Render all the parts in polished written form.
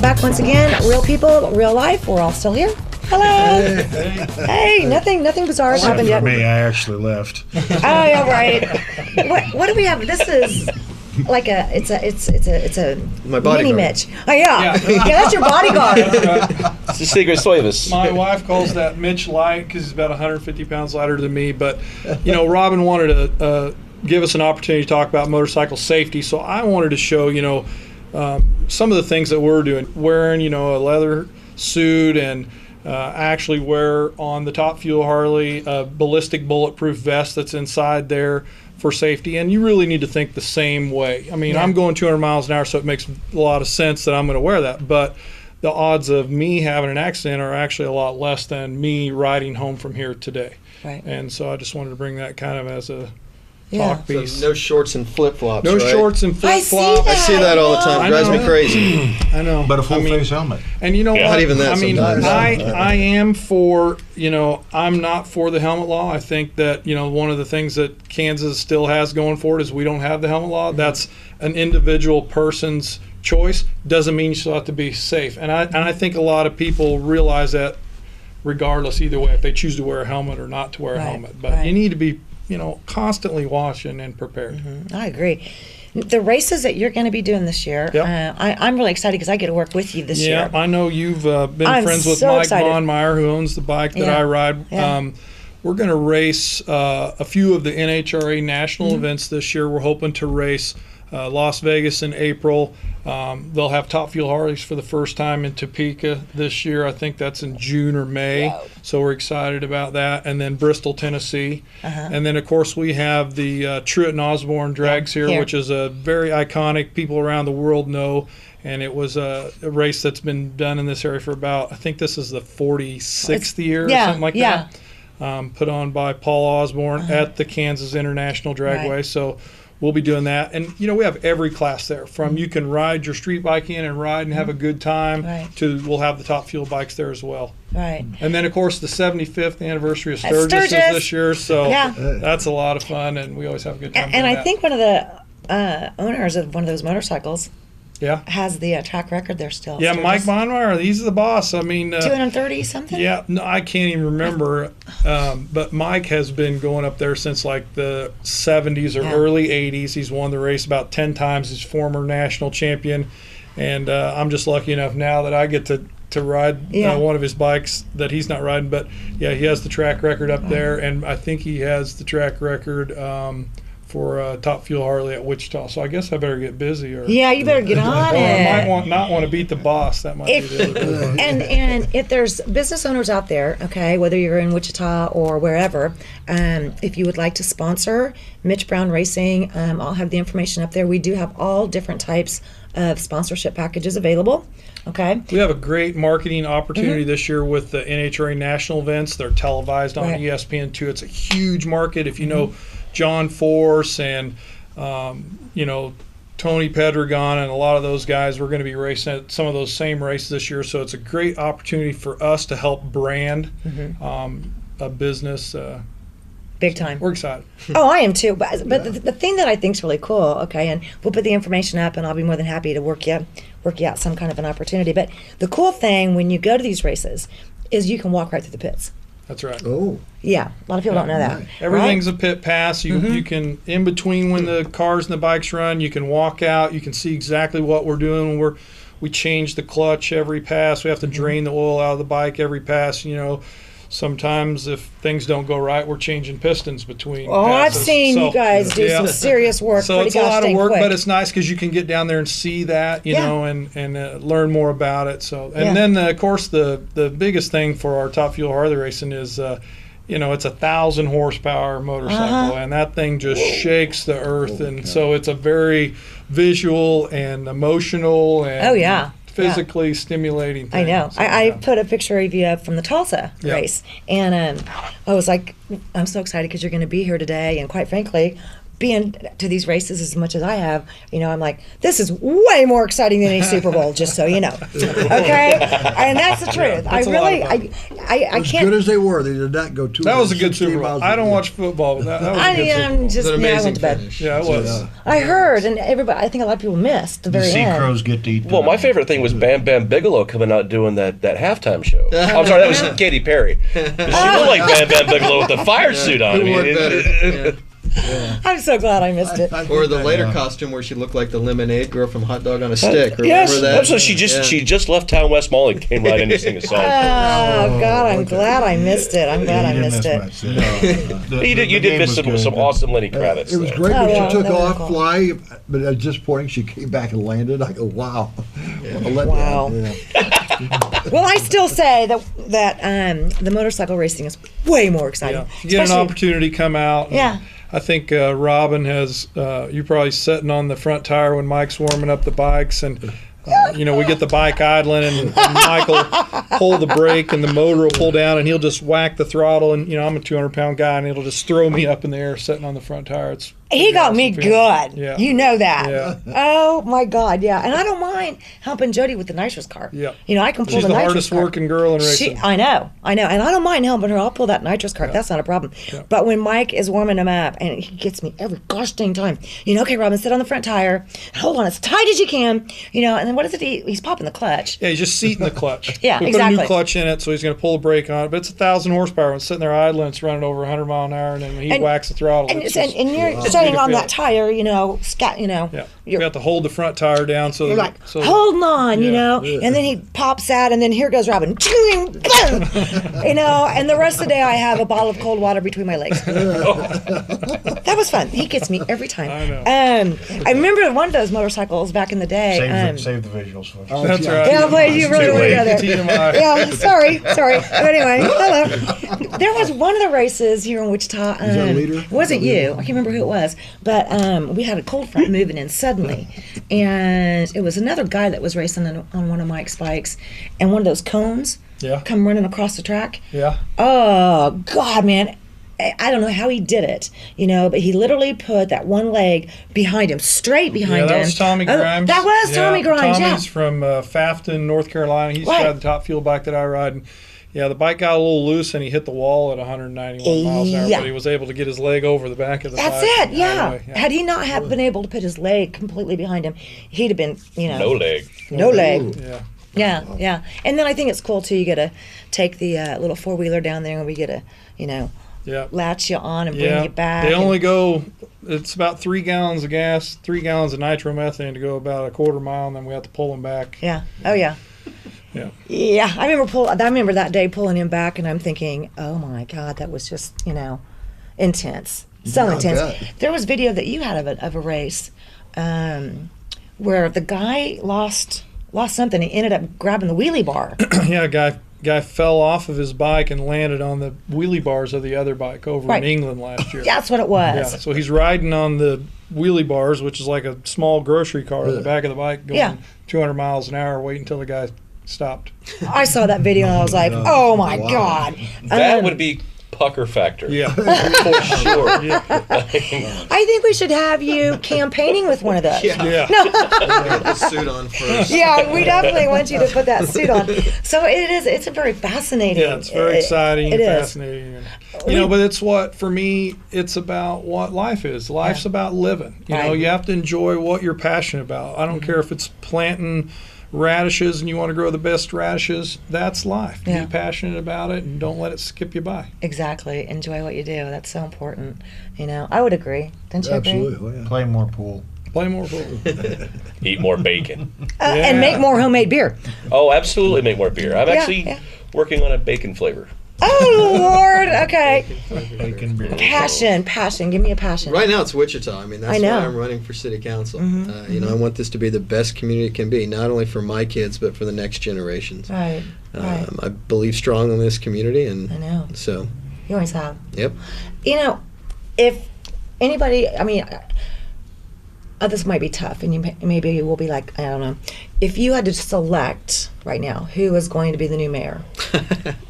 we're back once again. Real people, real life. We're all still here. Hello. Hey, nothing bizarre has happened yet. For me, I actually left. Oh, yeah, right. What do we have? This is like it's a My mini bodyguard. Mitch. Oh yeah, that's your bodyguard. It's the Secret Service. My wife calls that Mitch light because he's about 150 pounds lighter than me. But, you know, Robin wanted to give us an opportunity to talk about motorcycle safety. So I wanted to show, some of the things that we're doing. Wearing, a leather suit and actually wear on the Top Fuel Harley a ballistic bulletproof vest that's inside there for safety. And you really need to think the same way. I mean, I'm going 200 miles an hour, so it makes a lot of sense that I'm going to wear that. But the odds of me having an accident are actually a lot less than me riding home from here today. Right. And so I just wanted to bring that kind of as a Yeah. talk piece. So no shorts and flip-flops, No right? shorts and I see flip-flops. I see that all the time. I Drives me know. crazy. I know. But a full face helmet. And you know what? Not even that I mean, sometimes. I am for, I'm not for the helmet law. I think that, one of the things that Kansas still has going for it is we don't have the helmet law. That's an individual person's choice. Doesn't mean you still have to be safe. And I think a lot of people realize that regardless either way, if they choose to wear a helmet or not to wear a helmet. But you need to be, constantly washing and prepared. I agree. The races that you're going to be doing this year, I'm really excited because I get to work with you this year. Yeah, I know you've been I'm friends with so Mike excited. Bonmeyer, who owns the bike that I ride. Yeah. We're going to race a few of the NHRA national events this year. We're hoping to race Las Vegas in April. They'll have Top Fuel Harleys for the first time in Topeka this year. I think that's in June or May. Wow. So we're excited about that. And then Bristol, Tennessee. And then, of course, we have the Truett and Osborne Drags here, which is a very iconic, people around the world know. And it was a race that's been done in this area for about, I think this is the 46th year or something like that. Put on by Paul Osborne at the Kansas International Dragway. So we'll be doing that. And, we have every class there. From you can ride your street bike in and ride and have a good time to we'll have the Top Fuel bikes there as well. Right. And then, of course, the 75th anniversary of Sturgis is this year. So that's a lot of fun, and we always have a good time And doing I that. think one of the owners of one of those motorcycles has the track record there still. Yeah, Sturgis. Mike Bonmeyer, he's the boss. I mean, 230 something? yeah, no, I can't even remember. But Mike has been going up there since like the 70s or early 80s. He's won the race about 10 times. He's former national champion. And I'm just lucky enough now that I get to ride one of his bikes that he's not riding. But, yeah, he has the track record up there. And I think he has the track record for Top Fuel Harley at Wichita. So I guess I better get busy. Or you better get on or it. I might not want to beat the boss. That might be the other thing. And if there's business owners out there, okay, whether you're in Wichita or wherever, if you would like to sponsor Mitch Brown Racing, I'll have the information up there. We do have all different types of sponsorship packages available. Okay. We have a great marketing opportunity this year with the NHRA national events. They're televised on ESPN2. It's a huge market. If you know John Force and Tony Pedregon and a lot of those guys, we're going to be racing at some of those same races this year. So it's a great opportunity for us to help brand a business. Big time. We're excited. Oh, I am too. But the thing that I think is really cool, okay, and we'll put the information up, and I'll be more than happy to work you out some kind of an opportunity. But the cool thing when you go to these races is you can walk right through the pits. That's right. Oh. Yeah, a lot of people don't know that. Everything's a pit pass. You can, in between when the cars and the bikes run, you can walk out. You can see exactly what we're doing. We change the clutch every pass. We have to drain the oil out of the bike every pass. Sometimes if things don't go right, we're changing pistons between I've passes. seen you guys do some serious work. So it's a lot of work, but it's nice because you can get down there and see that, and learn more about it. So, and then of course the biggest thing for our Top Fuel Harley racing is, it's a 1,000 horsepower motorcycle, and that thing just shakes the earth, and so it's a very visual and emotional and physically stimulating thing. I know. So, I put a picture of you up from the Tulsa race, and I was like, I'm so excited because you're going to be here today, and quite frankly, being to these races as much as I have, I'm like, this is way more exciting than any Super Bowl, just so you know. Okay? And that's the truth. That's a lot of I fun. can't. Good as they were, they did not go too. That was a good Super Bowl. I don't watch football, but that was a good Super Bowl. Just It was an I amazing went to bed. finish. Yeah, it was. I heard, and I think a lot of people missed the The very sea end. crows get to eat. Well, my favorite thing was Bam Bam Bigelow coming out doing that halftime show. I'm sorry, that was Katy Perry. She looked like Bam Bam Bigelow with the fire suit on. I Who mean, looked better? I'm so glad I missed it. Or the later costume where she looked like the lemonade girl from Hot Dog on a Stick. Remember yes. that? That's what she just left Town West Mall and came right in to sing a song. Oh God, I'm glad I missed it. I'm glad I You didn't missed miss it. much. You did miss some awesome Lenny Kravitz. It was there. great Oh, when yeah, she took that was off, cool. fly, but at this point she came back and landed. I go, wow. Wow. Yeah. Well, I still say that the motorcycle racing is way more exciting. Yeah. You get an Especially- opportunity to come out. and Yeah. I think Robin has, you probably sitting on the front tire when Mike's warming up the bikes, and we get the bike idling, and Mike will pull the brake, and the motor will pull down, and he'll just whack the throttle, and I'm a 200-pound guy, and it'll just throw me up in the air sitting on the front tire. It's He got me awesome feeling. good. Yeah. You know that. Yeah. Oh my God, yeah. And I don't mind helping Jody with the nitrous car. Yeah. I can pull She's the the nitrous hardest car. working girl in racing. I know, and I don't mind helping her. I'll pull that nitrous cart. That's not a problem. Yeah. But when Mike is warming him up, and he gets me every gosh dang time, okay, Robin, sit on the front tire, hold on as tight as you can, and then what does it do? He's popping the clutch. Yeah, he's just seating the clutch. Yeah, we put a exactly. new clutch in it, so he's going to pull the brake on it. But it's 1,000 horsepower. When it's sitting there idling, it's running over 100 mile an hour, and then he And- wacks the throttle. And, It's and, just- and you're it's sitting good to on feel that it. tire, scat, Yeah, we you're have to hold the front tire down so You're that, like, so holding on, Yeah. and then he pops out, and then here goes Robin, and the rest of the day I have a bottle of cold water between my legs. That was fun. He gets me every time. I know. I remember one of those motorcycles back in the day. Save the visuals for us. That's right. Yeah, but you really want to go there. TMI. Yeah, sorry. But anyway, hello. There was one of the races here in Wichita. that a leader? It wasn't you. I can't remember who it was. But we had a cold front moving in suddenly. And it was another guy that was racing on one of Mike's bikes. And one of those cones Yeah. come running across the track. Yeah. Oh, God, man. I don't know how he did it, but he literally put that one leg behind him, straight behind Yeah, that him. was Tommy Oh, Grimes. that was Tommy Grimes, yeah. Tommy's from Fafton, North Carolina. He's Right. got the top fuel bike that I ride. And yeah, the bike got a little loose and he hit the wall at 191 miles an hour, Yeah. but he was able to get his leg over the back of the That's bike. it, and yeah. away. Had he not have been able to put his leg completely behind him, he'd have been, No leg. no leg. Yeah. Yeah. And then I think it's cool too. You get to take the little 4-wheeler down there, and we get to, Yeah. latch you on and bring Yeah. you back. They and- only go, it's about 3 gallons of gas, 3 gallons of nitromethane to go about a quarter mile, and then we have to pull them back. Yeah. Oh yeah. Yeah. Yeah. I remember that day pulling him back, and I'm thinking, oh my God, that was just intense, so I intense. bet. There was video that you had of a race, where the guy lost something. He ended up grabbing the wheelie bar. Yeah, guy fell off of his bike and landed on the wheelie bars of the other bike over Right. in England last year. That's what it was. Yeah, so he's riding on the wheelie bars, which is like a small grocery car in the back of the bike, going Yeah. 200 miles an hour, waiting until the guy stopped. I saw that video and I was like, oh my Wow. God. That would be pucker factor. Yeah. For sure. Yeah. I think we should have you campaigning with one of those. Yeah. Put the suit on first. Yeah, we definitely want you to put that suit on. So it's a very fascinating. Yeah, it's very exciting it and is. fascinating. And, but it's for me, it's about what life is. Life's about living. Right. You have to enjoy what you're passionate about. I don't care if it's planting radishes and you want to grow the best radishes. That's life. Yeah. Be passionate about it and don't let it skip you by. Exactly. Enjoy what you do. That's so important. I would agree. Don't you agree? Absolutely. Oh, yeah. Play more pool. Play more pool. Eat more bacon. And Yeah. make more homemade beer. Oh, absolutely make more beer. I'm actually yeah. working on a bacon flavor. Oh, Lord. Okay. Bacon beer. Passion. Give me a passion. Right now it's Wichita. I mean, that's I know. why I'm running for city council. I want this to be the best community it can be, not only for my kids, but for the next generations. Right. Right. I believe strongly in this community, and I know. so, You always have. yep. If anybody, this might be tough, and maybe you will be like, I don't know. If you had to select right now who is going to be the new mayor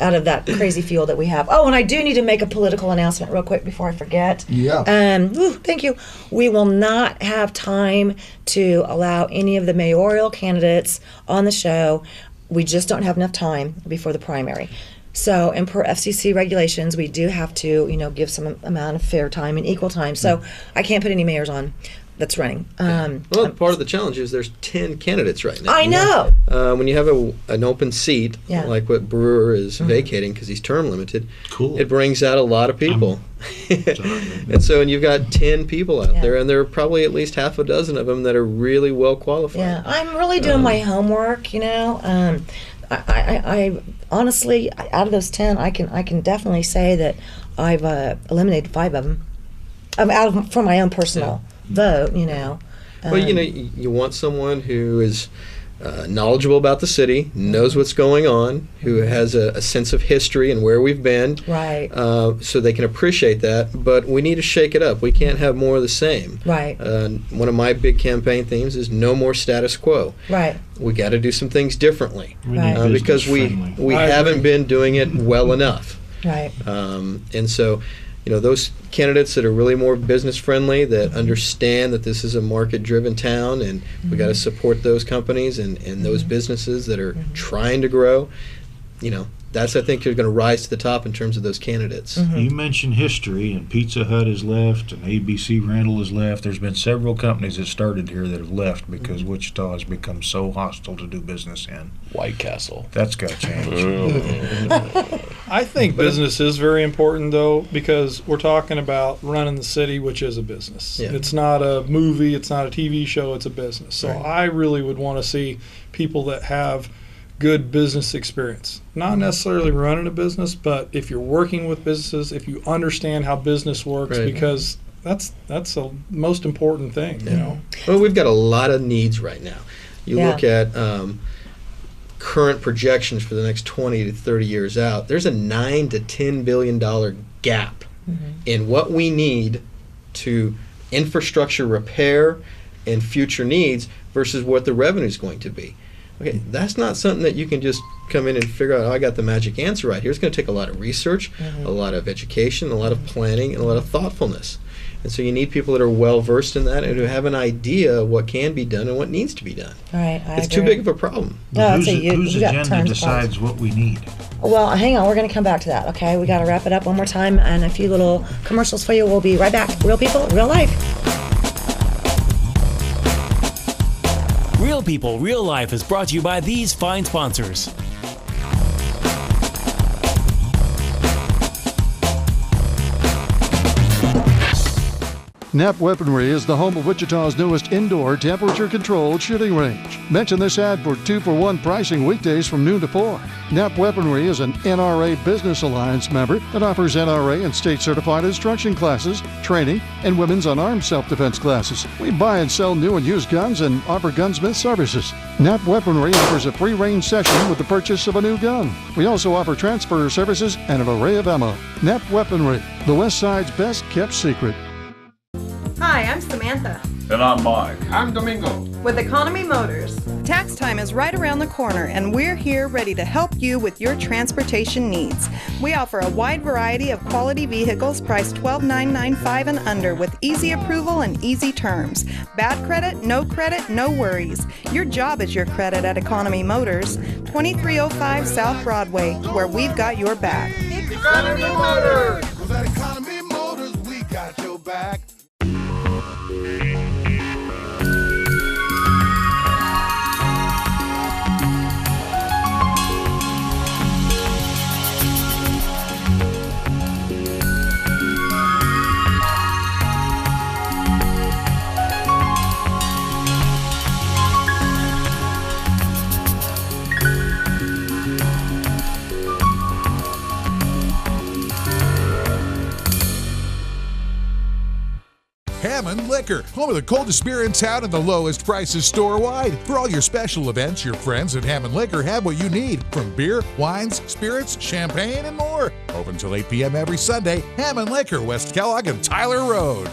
out of that crazy field that we have. Oh, and I do need to make a political announcement real quick before I forget. Yeah. Thank you. We will not have time to allow any of the mayoral candidates on the show. We just don't have enough time before the primary. So, and per FCC regulations, we do have to, give some amount of fair time and equal time. So, I can't put any mayors on that's running. Well, part of the challenge is there's 10 candidates right now. I know. When you have an open seat, Yeah. like what Brewer is vacating because he's term limited, Cool. it brings out a lot of people. And so, and you've got 10 people out Yeah. there, and there are probably at least half a dozen of them that are really well qualified. Yeah, I'm really doing my homework. I honestly, out of those 10, I can definitely say that I've eliminated 5 of them. From my own personal vote. Well, you want someone who is knowledgeable about the city, knows what's going on, who has a sense of history and where we've been, Right. So they can appreciate that. But we need to shake it up. We can't have more of the same. Right. One of my big campaign themes is no more status quo. Right. We got to do some things differently We Right. need because we business-friendly. I haven't agree. been doing it well enough. Right. And so, those candidates that are really more business friendly, that understand that this is a market driven town and we got to support those companies and those businesses that are trying to grow, that's, I think, you're going to rise to the top in terms of those candidates. You mentioned history, and Pizza Hut has left, and ABC Rental has left. There's been several companies that started here that have left because Wichita has become so hostile to do business in. White Castle. That's got to change. I think business is very important, though, because we're talking about running the city, which is a business. Yeah. It's not a movie, it's not a TV show, it's a business. So Right. I really would want to see people that have good business experience. Not necessarily running a business, but if you're working with businesses, if you understand how business works, Right. because that's the most important thing, Well, we've got a lot of needs right now. You Yeah. look at current projections for the next 20 to 30 years out, there's a $9 to $10 billion gap in what we need to infrastructure repair and future needs versus what the revenue is going to be. Okay, that's not something that you can just come in and figure out, I got the magic answer right here. It's going to take a lot of research, a lot of education, a lot of planning, and a lot of thoughtfulness. And so you need people that are well versed in that and who have an idea of what can be done and what needs to be done. Right. It's too big of a problem. No, I'd whose say whose you got agenda tons of problems. decides what we need? Well, hang on. We're going to come back to that, okay? We got to wrap it up one more time and a few little commercials for you. We'll be right back. Real people, real life. Real People, Real Life is brought to you by these fine sponsors. Knapp Weaponry is the home of Wichita's newest indoor temperature-controlled shooting range. Mention this ad for 2-for-1 pricing weekdays from noon to 4. Knapp Weaponry is an NRA Business Alliance member that offers NRA and state-certified instruction classes, training, and women's unarmed self-defense classes. We buy and sell new and used guns and offer gunsmith services. Knapp Weaponry offers a free range session with the purchase of a new gun. We also offer transfer services and an array of ammo. Knapp Weaponry, the West Side's best-kept secret. Hi, I'm Samantha And I'm Mike. I'm Domingo. with Economy Motors. Tax time is right around the corner, and we're here ready to help you with your transportation needs. We offer a wide variety of quality vehicles priced $12,995 and under with easy approval and easy terms. Bad credit, no worries. Your job is your credit at Economy Motors, 2305 South Broadway, where we've got your back. Economy Motors. 'Cause at Economy Motors, we got your back. Hammond Liquor, home of the coldest beer in town and the lowest prices store-wide. For all your special events, your friends at Hammond Liquor have what you need, from beer, wines, spirits, champagne, and more. Open till 8 p.m. every Sunday. Hammond Liquor, West Kellogg and Tyler Road.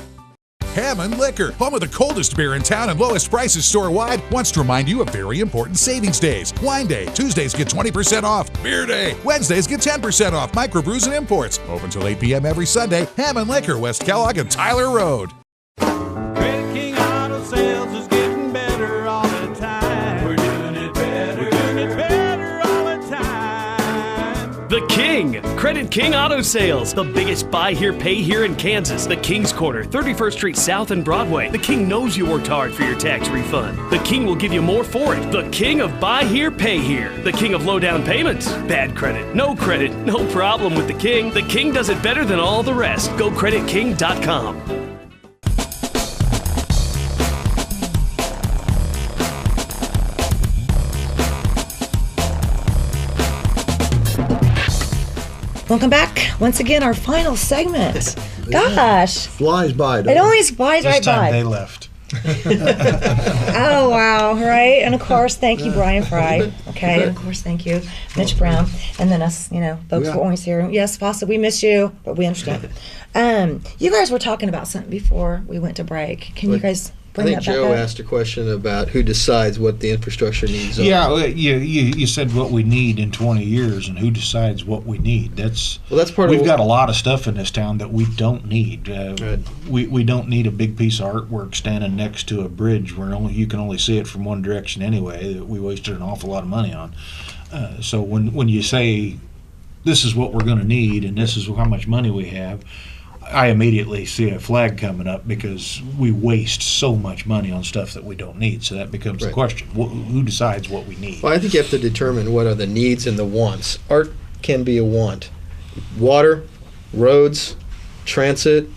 Hammond Liquor, home of the coldest beer in town and lowest prices store-wide, wants to remind you of very important savings days. Wine Day, Tuesdays get 20% off. Beer Day, Wednesdays get 10% off. Microbrews and imports. Open till 8 p.m. every Sunday. Hammond Liquor, West Kellogg and Tyler Road. Credit King Auto Sales is getting better all the time. We're doing it better. We're doing it better all the time. The King, Credit King Auto Sales, the biggest buy here, pay here in Kansas. The King's Corner, 31st Street South and Broadway. The King knows you worked hard for your tax refund. The King will give you more for it. The King of buy here, pay here. The King of low down payments. Bad credit, no problem with the King. The King does it better than all the rest. Go creditking.com. Welcome back. Once again, our final segment. Gosh. Flies by. It always flies This right time by. they left. Oh, wow. Right. And of course, thank you, Brian Fry. Okay. And of course, thank you, Mitch Brown. And then us, folks were always here. Yes, Fossa, we miss you, but we understand. You guys were talking about something before we went to break. Can you guys I bring think that back Joe up? asked a question about who decides what the infrastructure needs are. Yeah, well, you said what we need in 20 years, and who decides what we need. That's part of we've got a lot of stuff in this town that we don't need. Right. We don't need a big piece of artwork standing next to a bridge where you can only see it from one direction anyway. That we wasted an awful lot of money on. So when you say this is what we're going to need and this is how much money we have, I immediately see a flag coming up because we waste so much money on stuff that we don't need. So that becomes the question: who decides what we need? Well, I think you have to determine what are the needs and the wants. Art can be a want. Water, roads, transit,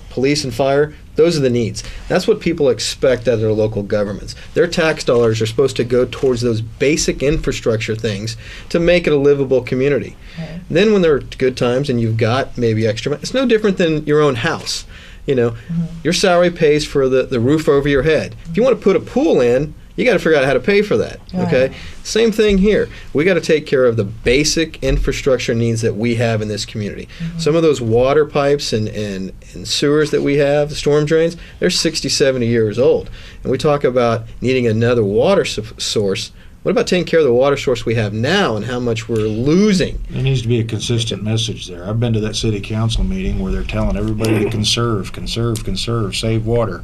police and fire, those are the needs. That's what people expect out of their local governments. Their tax dollars are supposed to go towards those basic infrastructure things to make it a livable community. Okay. Then when there are good times and you've got maybe extra money, it's no different than your own house. Your salary pays for the roof over your head. If you want to put a pool in, you got to figure out how to pay for that. Okay, same thing here. We got to take care of the basic infrastructure needs that we have in this community. Some of those water pipes and sewers that we have, the storm drains, they're 60, 70 years old. And we talk about needing another water source. What about taking care of the water source we have now and how much we're losing? There needs to be a consistent message there. I've been to that city council meeting where they're telling everybody to conserve, save water.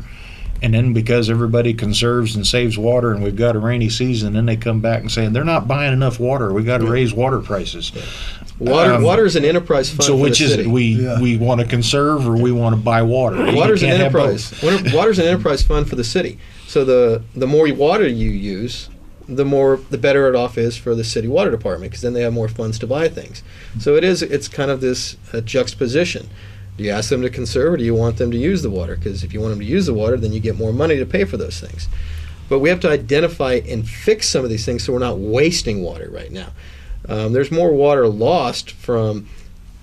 And then because everybody conserves and saves water and we've got a rainy season, then they come back and saying they're not buying enough water. We got to raise water prices. Water is an enterprise fund. So for which the is city. it? We want to conserve or we want to buy water? Water's You an can't have enterprise. both. Water's an enterprise fund for the city. So the more water you use, the better it off is for the city water department because then they have more funds to buy things. So it's kind of this juxtaposition. Do you ask them to conserve or do you want them to use the water? Because if you want them to use the water, then you get more money to pay for those things. But we have to identify and fix some of these things so we're not wasting water right now. There's more water lost from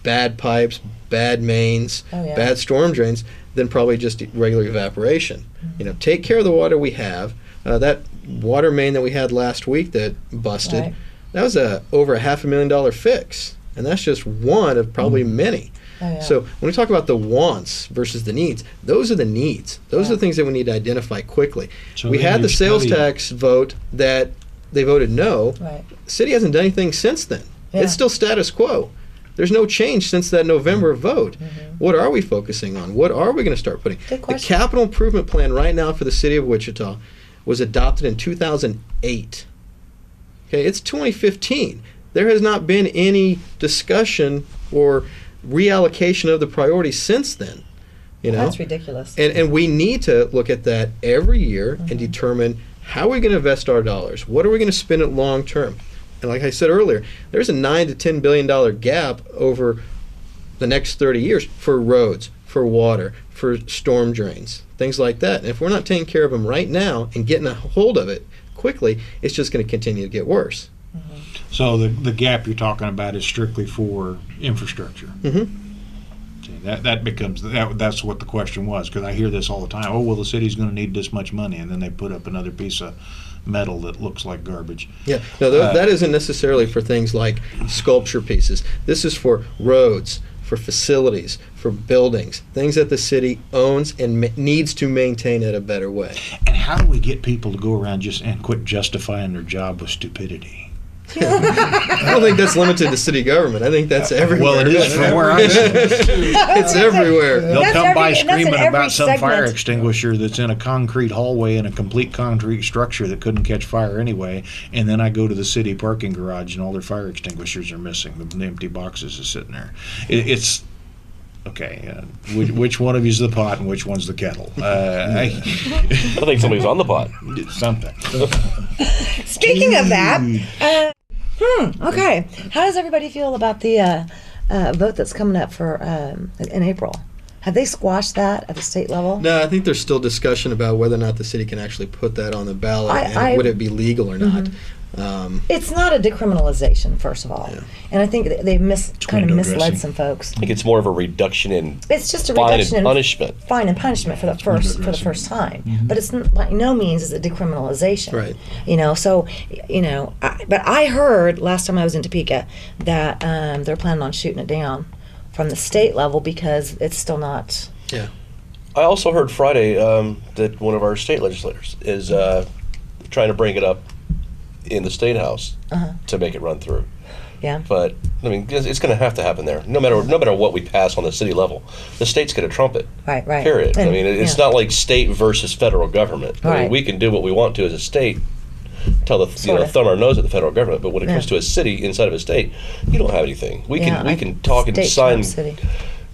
bad pipes, bad mains, bad storm drains than probably just regular evaporation. Take care of the water we have. That water main that we had last week that busted, that was over a $500,000 fix. And that's just one of probably many. So when we talk about the wants versus the needs, those are the needs. Those are the things that we need to identify quickly. So we had the sales tax vote that they voted no. The city hasn't done anything since then. It's still status quo. There's no change since that November vote. What are we focusing on? What are we going to start putting? The capital improvement plan right now for the city of Wichita was adopted in 2008. Okay, it's 2015. There has not been any discussion or reallocation of the priorities since then. That's ridiculous. And we need to look at that every year and determine how we're going to invest our dollars. What are we going to spend it long term? And like I said earlier, there's a $9 to $10 billion gap over the next 30 years for roads, for water, for storm drains, things like that. And if we're not taking care of them right now and getting a hold of it quickly, it's just going to continue to get worse. So the gap you're talking about is strictly for infrastructure. See, that becomes that's what the question was, because I hear this all the time. Oh, well, the city's going to need this much money, and then they put up another piece of metal that looks like garbage. Yeah, no, that isn't necessarily for things like sculpture pieces. This is for roads, for facilities, for buildings, things that the city owns and needs to maintain in a better way. And how do we get people to go around and quit justifying their job with stupidity? I don't think that's limited to city government. I think that's everywhere. Well, it is from where I sit. It's everywhere. They'll come by screaming every about some fire segment. extinguisher that's in a concrete hallway in a complete concrete structure that couldn't catch fire anyway. And then I go to the city parking garage and all their fire extinguishers are missing. The empty boxes are sitting there. It's okay. Which one of you's the pot and which one's the kettle? I think somebody's on the pot. Something. Speaking of that, okay. How does everybody feel about the vote that's coming up for in April? Have they squashed that at the state level? No, I think there's still discussion about whether or not the city can actually put that on the ballot and would it be legal or not. It's not a decriminalization, first of all, and I think they kind of misled some folks. I think it's more of a reduction in It's just a fine reduction and in punishment. fine and punishment for the first time, but it's by no means is it decriminalization. Right. So but I heard last time I was in Topeka that they're planning on shooting it down from the state level because it's still not. Yeah. I also heard Friday that one of our state legislators is trying to bring it up in the state house to make it run through. Yeah. But I mean, it's going to happen there. No matter what we pass on the city level, the state's going to trump it. Right. Period. And, I mean, it's not like state versus federal government. I mean, Right. we can do what we want to as a state, thumb our nose at the federal government. But when it comes to a city inside of a state, you don't have anything. We can talk and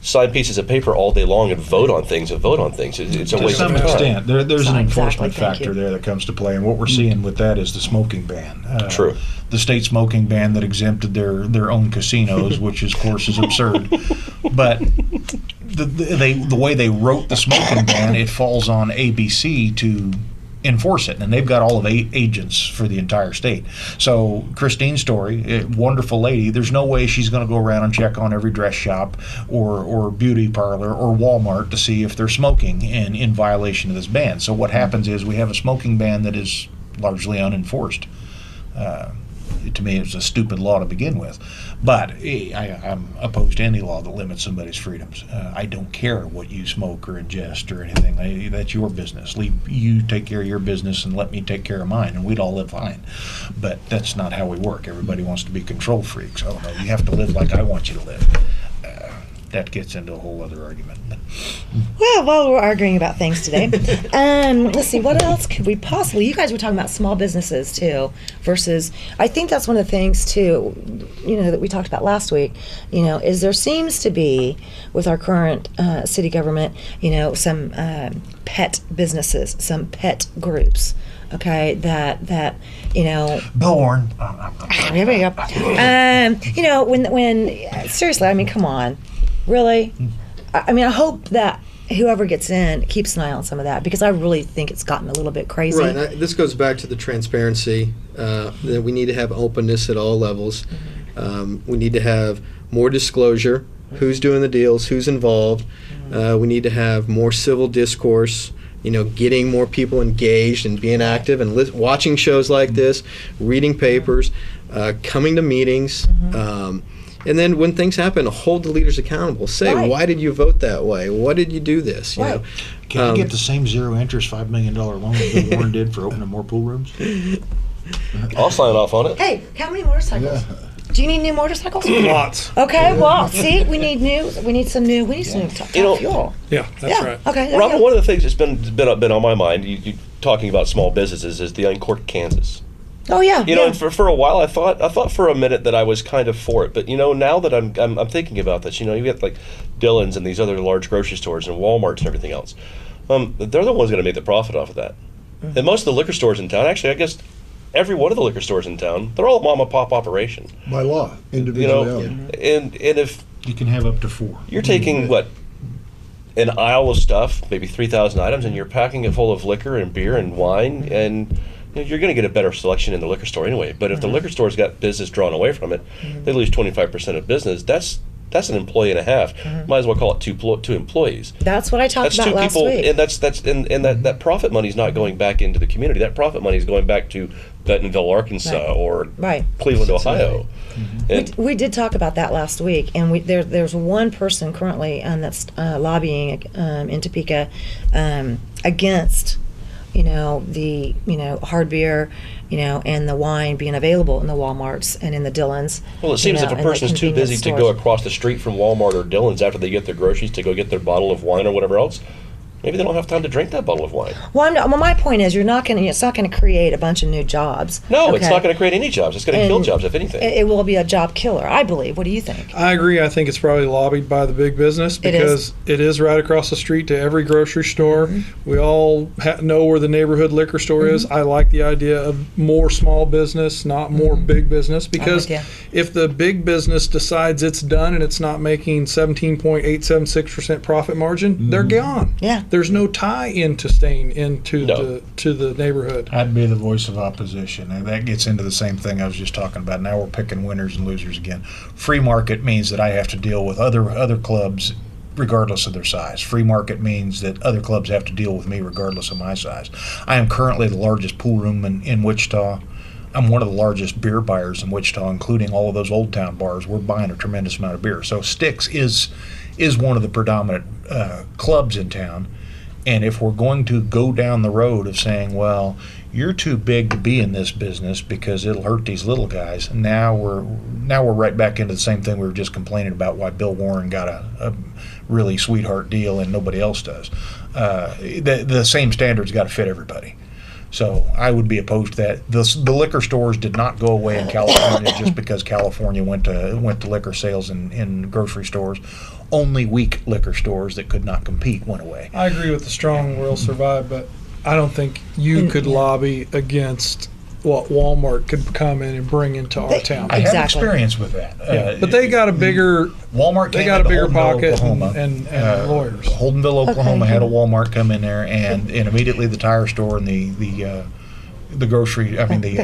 sign pieces of paper all day long and vote on things. It's a waste of time. To some extent, there's an enforcement Exactly, factor there that comes to play, and what we're seeing with that is the smoking ban. True. The state smoking ban that exempted their own casinos, which of course is absurd. But the way they wrote the smoking ban, it falls on ABC to enforce it, and they've got all of 8 agents for the entire state. So Christine Story, wonderful lady, there's no way she's going to go around and check on every dress shop or beauty parlor or Walmart to see if they're smoking and in violation of this ban. So what happens is we have a smoking ban that is largely unenforced. To me, it's a stupid law to begin with. But I'm opposed to any law that limits somebody's freedoms. I don't care what you smoke or ingest or anything. That's your business. You take care of your business and let me take care of mine, and we'd all live fine. But that's not how we work. Everybody wants to be control freaks. Oh, no, you have to live like I want you to live. That gets into a whole other argument. Well, while we're arguing about things today, let's see, what else could we possibly, you guys were talking about small businesses too, versus, I think that's one of the things too, that we talked about last week, is there seems to be, with our current city government, some pet businesses, some pet groups, okay, that Bill Warren. Here we go. When seriously, I mean, come on. Really? I mean, I hope that whoever gets in keeps an eye on some of that, because I really think it's gotten a little bit crazy. Right. This goes back to the transparency that we need to have openness at all levels. We need to have more disclosure, who's doing the deals, who's involved. We need to have more civil discourse, getting more people engaged and being active and watching shows like this, reading papers, coming to meetings. And then when things happen, hold the leaders accountable. Say, why did you vote that way? Why did you do this? Can I get the same zero interest $5 million loan that Bill Warren did for opening more pool rooms? I'll sign off on it. Hey, how many motorcycles? Do you need new motorcycles? Lots. Okay, well, see, we need some new fuel. Yeah, that's right. Okay. Robin, one of the things that's been on my mind, you talking about small businesses, is the uncorked Kansas. Oh yeah. For a while I thought for a minute that I was kind of for it, but now that I'm thinking about this, you get like Dillon's and these other large grocery stores and Walmart's and everything else. They're the ones going to make the profit off of that. And most of the liquor stores in town, actually, I guess every one of the liquor stores in town, they're all mom and pop operation. By law, individually. And if you can have up to 4, you're taking an aisle of stuff, maybe 3,000 items, and you're packing it full of liquor and beer and wine, and you're going to get a better selection in the liquor store anyway. But if the liquor store's got business drawn away from it, they lose 25% of business. That's an employee and a half. Might as well call it two employees. That's what I talked about last week. And that profit money is not going back into the community. That profit money is going back to Bentonville, Arkansas, Right. or Right. Cleveland, Ohio. And We did talk about that last week, and there's one person currently that's lobbying in Topeka against, the hard beer, and the wine being available in the Walmarts and in the Dillons. well, it seems if a and the person's too busy convenience to go stores. across the street from Walmart or Dillon's after they get their groceries to go get their bottle of wine or whatever else, maybe they don't have time to drink that bottle of wine. Well, my point is, it's not going to create a bunch of new jobs. No, it's okay? not going to create any jobs. It's going to kill And jobs, if anything. It will be a job killer, I believe. What do you think? I agree. I think it's probably lobbied by the big business It is. because it is right across the street to every grocery store. We all know where the neighborhood liquor store is. I like the idea of more small business, not more big business, because with you. if the big business decides it's done and it's not making 17.876% profit margin, they're gone. Yeah. There's no tie into staying into No. the neighborhood. I'd be the voice of opposition, and that gets into the same thing I was just talking about. Now we're picking winners and losers again. Free market means that I have to deal with other clubs regardless of their size. Free market means that other clubs have to deal with me regardless of my size. I am currently the largest pool room in Wichita. I'm one of the largest beer buyers in Wichita, including all of those Old Town bars. We're buying a tremendous amount of beer. So Styx is one of the predominant clubs in town. And if we're going to go down the road of saying, well, you're too big to be in this business because it'll hurt these little guys, now we're right back into the same thing we were just complaining about, why Bill Warren got a really sweetheart deal and nobody else does. The same standards got to fit everybody. So I would be opposed to that. The liquor stores did not go away in California just because California went to liquor sales in grocery stores. Only weak liquor stores that could not compete went away. I agree with the strong will survive, but I don't think you could lobby against what Walmart could come in and bring into our town. I have Exactly. experience with that. But they got a bigger Walmart they came got a into bigger Holdenville, pocket Oklahoma. and lawyers. Holdenville, Oklahoma Okay. had a Walmart come in there, and immediately the tire store and the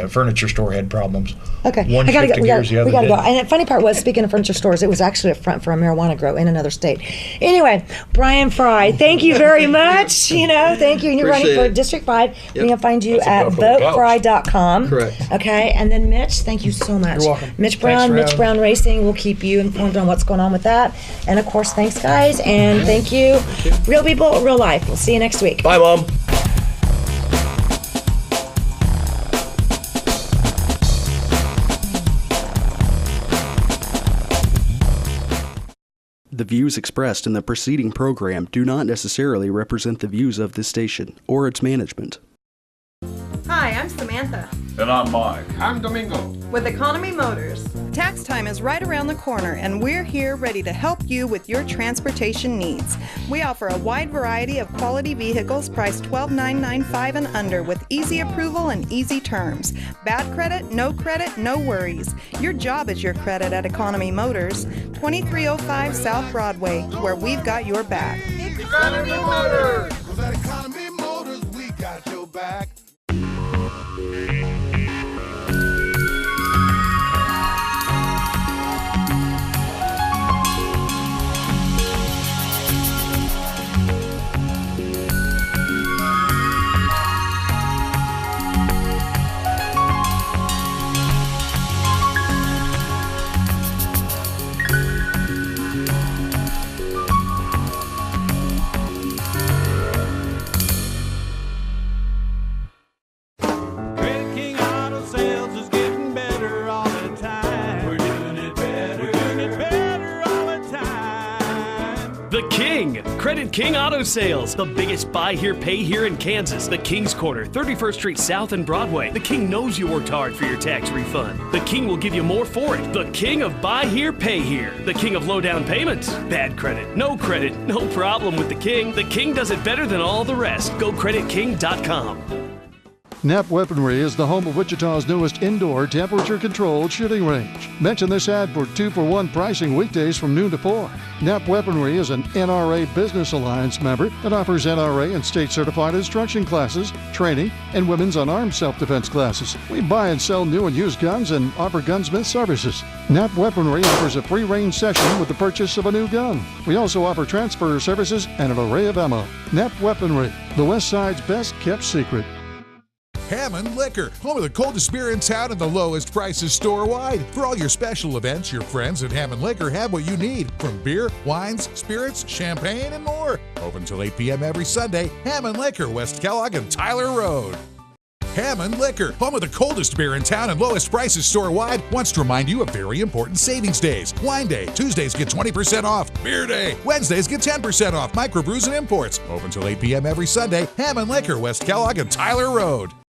furniture store had problems. Okay, One I gotta shifted go. gears, the other We gotta go. didn't. And the funny part was, speaking of furniture stores, it was actually a front for a marijuana grow in another state. Anyway, Brian Fry, thank you very much. Thank you. And you're running Appreciate for it. District 5. We can find you That's a at comfortable couch. votefry.com. Correct. Okay, and then Mitch, thank you so much. You're welcome. Mitch Thanks Brown, for Mitch having Brown Racing. We'll keep you informed on what's going on with that. And of course, thanks guys, and thank you. Real people, real life. We'll see you next week. Bye, Mom. The views expressed in the preceding program do not necessarily represent the views of this station or its management. Hi, I'm Samantha And I'm Mike. I'm Domingo. with Economy Motors. Tax time is right around the corner, and we're here ready to help you with your transportation needs. We offer a wide variety of quality vehicles priced $12,995 and under with easy approval and easy terms. Bad credit, no worries. Your job is your credit at Economy Motors, 2305 South Broadway, where we've got your back. Economy Motors. 'Cause at Economy Motors, we got your back. Credit King Auto Sales is getting better all the time. We're doing it better. We're doing it better all the time. The King, Credit King Auto Sales, the biggest buy here, pay here in Kansas. The King's Corner, 31st Street South and Broadway. The King knows you worked hard for your tax refund. The King will give you more for it. The King of buy here, pay here. The King of low down payments. Bad credit, no problem with the King. The King does it better than all the rest. Go creditking.com. Knapp Weaponry is the home of Wichita's newest indoor temperature-controlled shooting range. Mention this ad for 2-for-1 pricing weekdays from noon to 4. Knapp Weaponry is an NRA Business Alliance member that offers NRA and state-certified instruction classes, training, and women's unarmed self-defense classes. We buy and sell new and used guns and offer gunsmith services. Knapp Weaponry offers a free range session with the purchase of a new gun. We also offer transfer services and an array of ammo. Knapp Weaponry, the West Side's best kept secret. Hammond Liquor, home of the coldest beer in town and the lowest prices store-wide. For all your special events, your friends at Hammond Liquor have what you need, from beer, wines, spirits, champagne, and more. Open till 8 p.m. every Sunday. Hammond Liquor, West Kellogg and Tyler Road. Hammond Liquor, home of the coldest beer in town and lowest prices store-wide, wants to remind you of very important savings days. Wine Day, Tuesdays get 20% off. Beer Day, Wednesdays get 10% off. Microbrews and imports. Open till 8 p.m. every Sunday. Hammond Liquor, West Kellogg and Tyler Road.